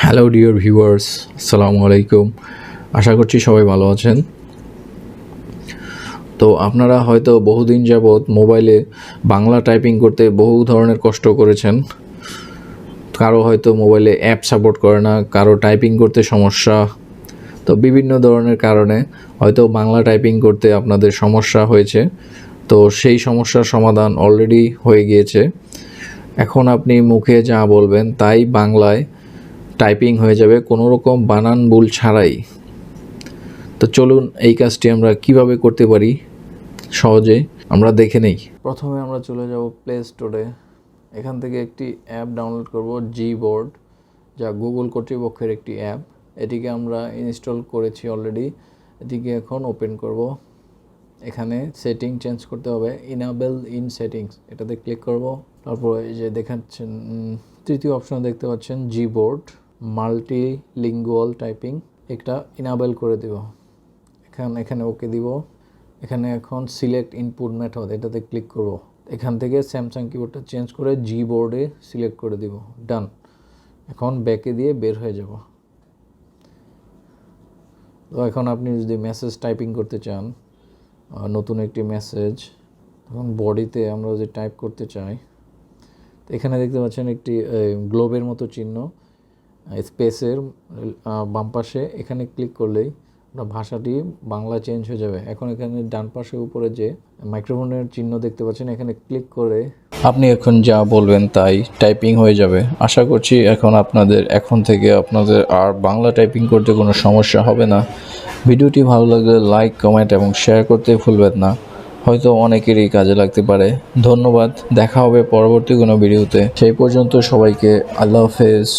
Hello dear viewers, আসসালামু আলাইকুম। আশা করছি সবাই ভালো আছেন। তো আপনারা হয়তো বহুদিন যাবৎ মোবাইলে বাংলা টাইপিং করতে বহু ধরনের কষ্ট করেছেন। কারো হয়তো মোবাইলে অ্যাপ সাপোর্ট করে না, কারো টাইপিং করতে সমস্যা। তো বিভিন্ন ধরনের কারণে হয়তো বাংলা টাইপিং করতে আপনাদের সমস্যা হয়েছে। তো সেই সমস্যার সমাধান অলরেডি হয়ে গিয়েছে। এখন আপনি মুখে যা বলবেন তাই বাংলায় টাইপিং হয়ে যাবে, কোনো রকম বানান ভুল ছাড়াই। তো চলুন এই কাজটি আমরা কিভাবে করতে পারি সহজে আমরা দেখে নেই। প্রথমে আমরা চলে যাব প্লে স্টোরে। এখান থেকে একটি অ্যাপ ডাউনলোড করব, জি বোর্ড, যা গুগল কর্তৃপক্ষের একটি অ্যাপ। এটিকে আমরা ইনস্টল করেছি অলরেডি। এটিকে এখন ওপেন করব। এখানে সেটিং চেঞ্জ করতে হবে, ইনেবল ইন সেটিংস, এটাতে ক্লিক করব। তারপর এই যে দেখাচ্ছেন তৃতীয় অপশন দেখতে পাচ্ছেন জি বোর্ড মাল্টিলিঙ্গুয়াল টাইপিং, এটা ইনেবল করে দেব। এখানে ওকে দিব। এখানে এখন সিলেক্ট ইনপুট মেথড, এটাতে ক্লিক করব। এখান থেকে স্যামসাং কিবোর্ডটা চেঞ্জ করে জি বোর্ডে সিলেক্ট করে দিব। ডান। এখন ব্যাকে দিয়ে বের হয়ে যাব। তো এখন আপনি যদি মেসেজ টাইপিং করতে চান, নতুন একটি মেসেজ, তখন বডিতে আমরা যদি টাইপ করতে চাই, তো এখানে দেখতে পাচ্ছেন একটি গ্লোবের মতো চিহ্ন স্পেসের বাম পাশে, এখানে ক্লিক করলেই ভাষাটি বাংলা চেঞ্জ হয়ে যাবে। এখন এখানে ডান পাশে উপরে যে মাইক্রোফোনের চিহ্ন দেখতে পাচ্ছেন, এখানে ক্লিক করে আপনি এখন যা বলবেন তাই টাইপিং হয়ে যাবে। আশা করছি এখন থেকে আপনাদের আর বাংলা টাইপিং করতে কোনো সমস্যা হবে না। ভিডিওটি ভালো লাগলে লাইক, কমেন্ট এবং শেয়ার করতে ভুলবেন না। হয়তো অনেকেরই কাজে লাগতে পারে। ধন্যবাদ। দেখা হবে পরবর্তী কোনো ভিডিওতে। সেই পর্যন্ত সবাইকে আল্লাহ হাফেজ।